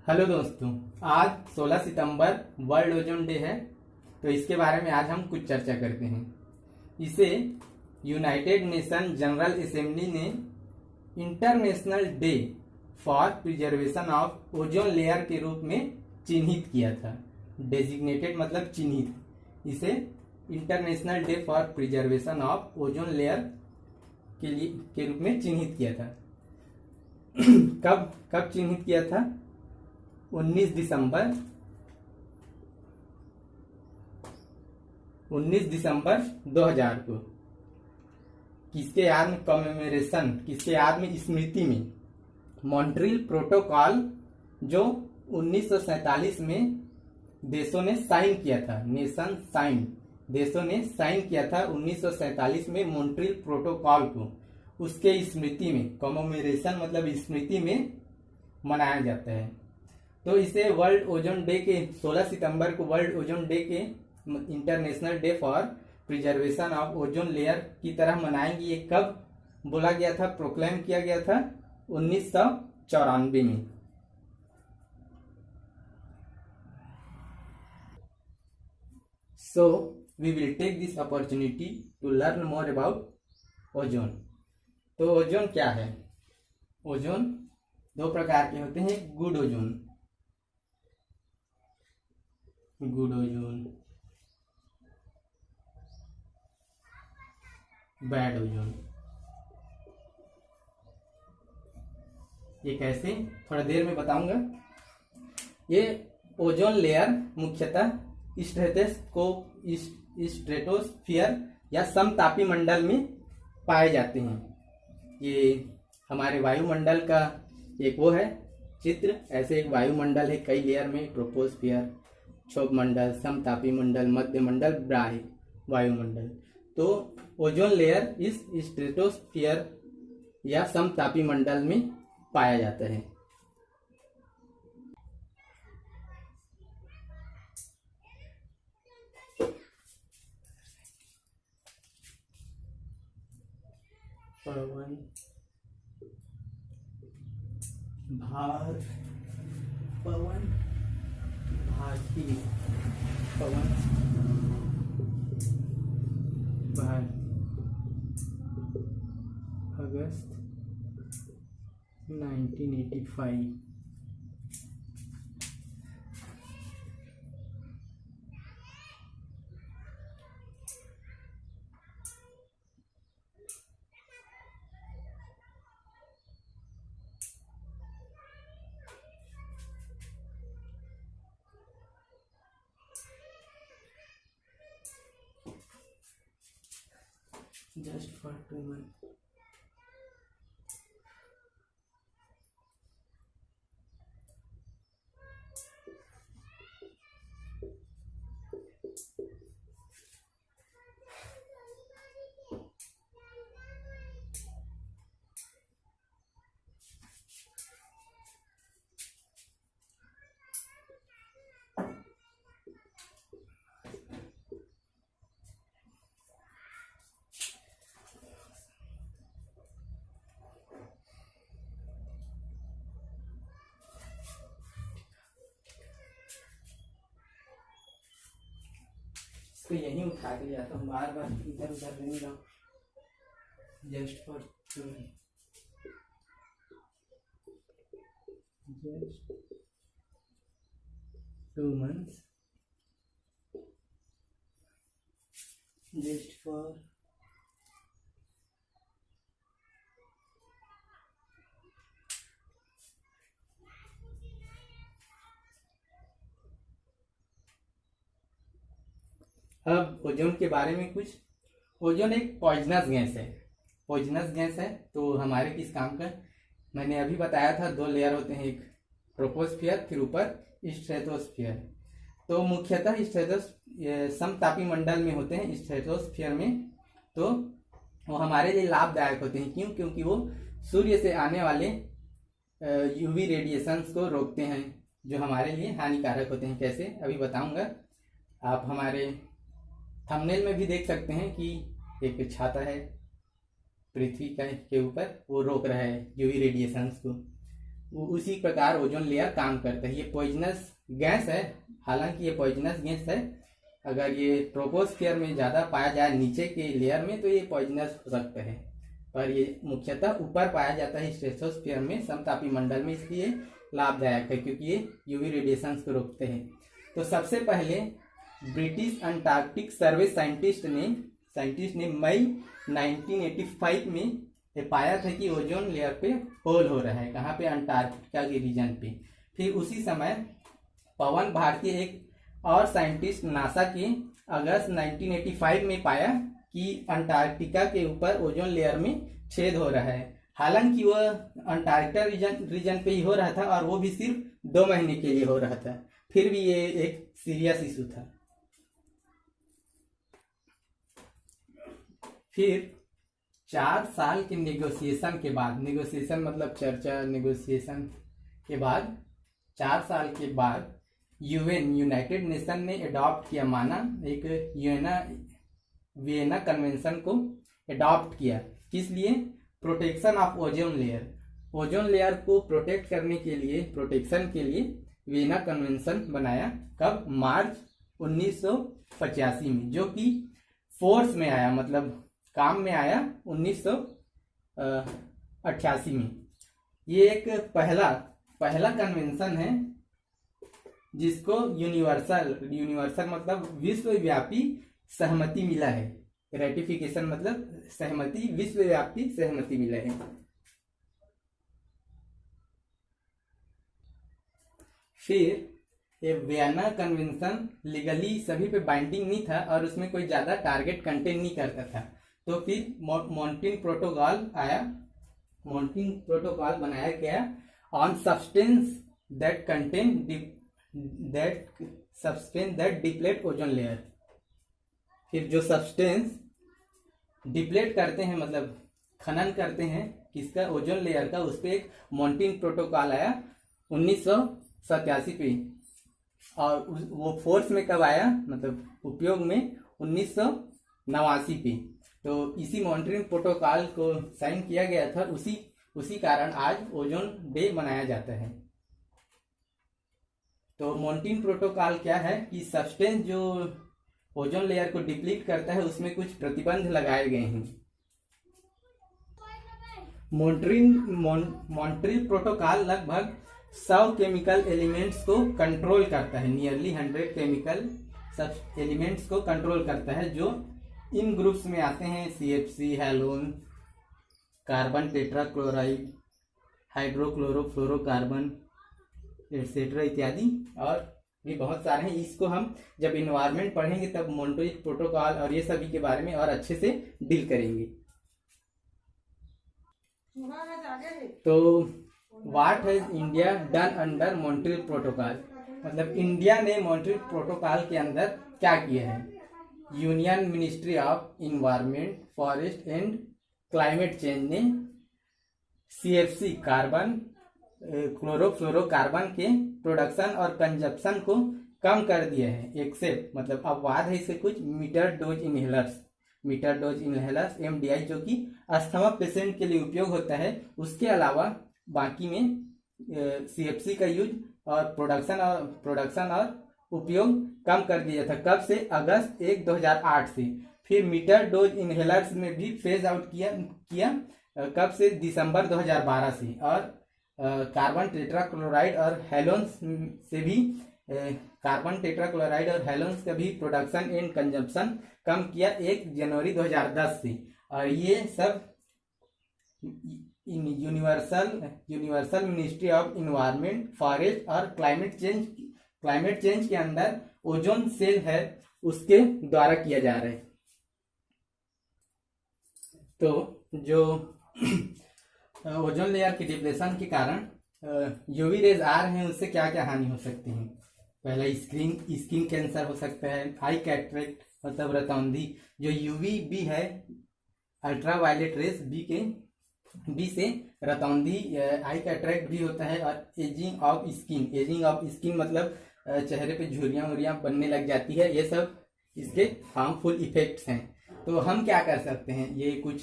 Hello दोस्तों, आज 16 सितंबर world ozone day है। तो इसके बारे में आज हम कुछ चर्चा करते हैं। इसे यूनाइटेड नेशन जनरल असेंबली ने international day for preservation of ozone layer के रूप में चिन्हित किया था। डेजिग्नेटेड मतलब चिन्हित। इसे international day for preservation of ozone layer के रूप में चिन्हित किया था। कब चिन्हित किया था? 19 दिसंबर 2000 को। किसके याद में कमेमोरेशन, किसके याद में? स्मृति में। मॉन्ट्रियल प्रोटोकॉल जो 1947 में देशों ने साइन किया था, नेशन साइन, देशों ने साइन किया था 1947 में मॉन्ट्रियल प्रोटोकॉल को। उसके स्मृति में, कमेमोरेशन मतलब स्मृति में मनाया जाता है। तो इसे वर्ल्ड ओजोन डे के 16 सितंबर को वर्ल्ड ओजोन डे के international day for preservation of ozone layer की तरह मनाएंगे। ये कब बोला गया था, प्रोक्लेम किया गया था? 1994 में। So we will take this opportunity to learn more about ozone. तो ओजोन क्या है? ओजोन दो प्रकार के होते हैं, गुड ओजोन, बैड ओजोन। ये कैसे, थोड़ा देर में बताऊंगा। ये ओजोन लेयर मुख्यतः स्ट्रेटोस्फीयर या समतापी मंडल में पाए जाते हैं। ये हमारे वायुमंडल का एक वो है चित्र। ऐसे एक वायुमंडल है कई लेयर में, ट्रोपोस्फियर, क्षोभ मंडल, समतापी मंडल, मध्य मंडल, बाह्य वायुमंडल। तो ओजोन लेयर इस स्ट्रेटोस्फीयर या समतापी मंडल में पाया जाता है। पवन भारती पवन भार अगस्त 1985। Just for 2 months. तो यहीं उठा के जाता हूँ, बार बार इधर उधर नहीं जाऊँ। Just for 2 months, just for अब ओजोन के बारे में कुछ। ओजोन एक पॉइजनस गैस है। तो हमारे किस काम का? मैंने अभी बताया था, 2 लेयर होते हैं, एक ट्रोपोस्फियर, फिर ऊपर स्ट्रेटोस्फियर। तो मुख्यतः समतापी मंडल में होते हैं, स्ट्रेटोस्फियर में। तो वो हमारे लिए लाभदायक होते हैं। क्यों? क्योंकि वो सूर्य से आने वाले यूवी रेडिएशंस को रोकते हैं, जो हमारे लिए हानिकारक होते हैं। कैसे, अभी बताऊंगा। आप हमारे थंबनेल में भी देख सकते हैं कि एक छाता है पृथ्वी के ऊपर, वो रोक रहा है यूवी रेडिएशंस को। उसी प्रकार ओजोन लेयर काम करता है। ये पॉइजनस गैस है, हालांकि ये पॉइजनस गैस है। अगर ये ट्रोपोस्फियर में ज़्यादा पाया जाए नीचे के लेयर में तो ये पॉइजनस हो सकता है, पर ये मुख्यतः ऊपर पाया जाता है स्ट्रेटोस्फियर में, समतापी मंडल में, इसलिए लाभदायक है क्योंकि ये यूवी रेडिएशन को रोकते हैं। तो सबसे पहले ब्रिटिश अंटार्कटिक सर्वे साइंटिस्ट ने मई 1985 में ये पाया था कि ओजोन लेयर पे होल हो रहा है। कहाँ पे? अंटार्कटिका के रीजन पे। फिर उसी समय पवन भारती एक और साइंटिस्ट नासा के अगस्त 1985 में पाया कि अंटार्कटिका के ऊपर ओजोन लेयर में छेद हो रहा है। हालांकि वह अंटार्कटिका रीजन पे ही हो रहा था और वो भी सिर्फ 2 महीने के लिए हो रहा था, फिर भी ये एक सीरियस इशू था। फिर 4 साल के नेगोशिएशन के बाद, नेगोशिएशन मतलब चर्चा, नेगोशिएशन के बाद 4 साल के बाद यूएन, यूनाइटेड नेशन ने अडॉप्ट किया, माना एक वियना कन्वेंशन को अडॉप्ट किया। किस लिए? Protection of ozone layer. Ozone layer को प्रोटेक्ट करने के लिए, प्रोटेक्शन के लिए वियना कन्वेंशन बनाया। कब? मार्च 1985 में, जो कि फोर्स में आया, मतलब काम में आया 1988 में। ये एक पहला कन्वेंशन है जिसको यूनिवर्सल मतलब विश्वव्यापी सहमति मिला है। रेटिफिकेशन मतलब सहमति, विश्वव्यापी सहमति मिला है। फिर ये वियना कन्वेंशन लीगली सभी पे बाइंडिंग नहीं था और उसमें कोई ज्यादा टारगेट कंटेन नहीं करता था। तो फिर मॉन्ट्रियल प्रोटोकॉल आया, मॉन्ट्रियल प्रोटोकॉल बनाया गया on substance that contain that deplete ozone layer. फिर जो सब्सटेंस डिप्लेट करते हैं, मतलब खनन करते हैं किसका? ओजोन लेयर का, उस पर एक मॉन्ट्रियल प्रोटोकॉल आया 1987 पे। और वो फोर्स में कब आया, मतलब उपयोग में 1989 पे। तो इसी मॉन्ट्रियल प्रोटोकॉल को साइन किया गया था, उसी कारण आज ओजोन डे मनाया जाता है। तो मॉन्ट्रियल प्रोटोकॉल क्या है कि सब्सटेंस जो ओजोन लेयर को डिप्लीट करता है उसमें कुछ प्रतिबंध लगाए गए हैं। मॉन्ट्रियल प्रोटोकॉल लगभग 100 केमिकल एलिमेंट्स को कंट्रोल करता है, नियरली 100 केमिकल एलिमेंट्स को कंट्रोल करता है, जो इन ग्रुप्स में आते हैं CFC, halon, carbon tetrachloride, hydrochlorofluorocarbon etcetera इत्यादि, और भी बहुत सारे हैं। इसको हम जब इन्वायरमेंट पढ़ेंगे तब मॉन्ट्रियल प्रोटोकॉल और ये सभी के बारे में और अच्छे से डील करेंगे। तो what has India done under Montreal protocol, मतलब इंडिया ने मॉन्ट्रियल प्रोटोकॉल के अंदर क्या किया है? Union ministry of environment, forest and climate change ने CFC कार्बन क्लोरोफ्लोरोकार्बन के प्रोडक्शन और कंजप्शन को कम कर दिया है। एक्सेप्ट मतलब अपवाद है इसे कुछ मीटर डोज इनहेलर्स MDI, जो कि अस्थमा पेशेंट के लिए उपयोग होता है। उसके अलावा बाकी में CFC का यूज और प्रोडक्शन और उपयोग कम कर दिया था। कब से? अगस्त 1, 2008 से। फिर मीटर डोज इनहेलर्स में भी फेज आउट किया कब से? दिसंबर 2012 से। और कार्बन टेट्राक्लोराइड और हैलोन्स से भी कार्बन टेट्राक्लोराइड और हैलोन्स का भी प्रोडक्शन एंड कंजम्पशन कम किया 1 जनवरी 2010 से। और ये सब universal ministry of environment, forest और क्लाइमेट चेंज के अंदर ओजोन सेल है उसके द्वारा किया जा रहा है। तो जो ओजोन लेयर के डिप्लेशन के कारण यूवी रेज आ रहे हैं, उससे क्या क्या हानि हो सकती है? पहला स्किन कैंसर हो सकता है, आई कैटरेक्ट मतलब रतौंधी, जो यूवी बी है अल्ट्रावायलेट रेस बी से रतौंधी, आई कैटरेक्ट भी होता है। और एजिंग ऑफ स्किन मतलब चेहरे पे झुर्रियाँ बनने लग जाती है। ये सब इसके हार्मफुल इफेक्ट्स हैं। तो हम क्या कर सकते हैं? ये कुछ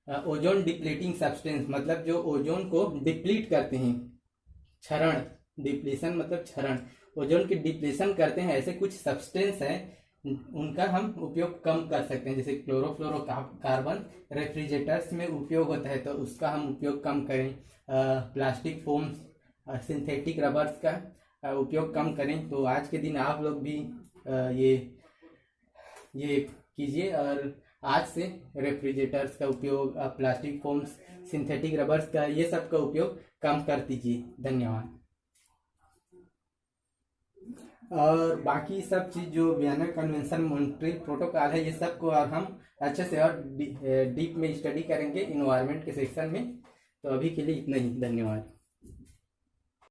ओजोन डिप्लीटिंग सब्सटेंस मतलब जो ओजोन को डिप्लीट करते हैं, क्षरण, डिप्लीशन मतलब क्षरण, ओजोन की डिप्लीशन करते हैं ऐसे कुछ सब्सटेंस है उनका हम उपयोग कम कर सकते हैं, जैसे क्लोरोफ्लोरोकार्बन रेफ्रिजरेटर्स में उपयोग होता है तो उसका हम उपयोग कम करें, प्लास्टिक फोम्स, सिंथेटिक रबर्स का उपयोग कम करें। तो आज के दिन आप लोग भी ये कीजिए और आज से रेफ्रिजरेटर्स का उपयोग, प्लास्टिक फोम्स, सिंथेटिक रबर्स का, ये सब का उपयोग कम कर दीजिए। धन्यवाद। और बाकी सब चीज जो वियना कन्वेंशन, मॉन्ट्रियल प्रोटोकॉल है, ये सब को अब हम अच्छे से और डीप में स्टडी करेंगे इन्वायरमेंट के सेक्शन में। तो अभी के लिए इतना ही, धन्यवाद।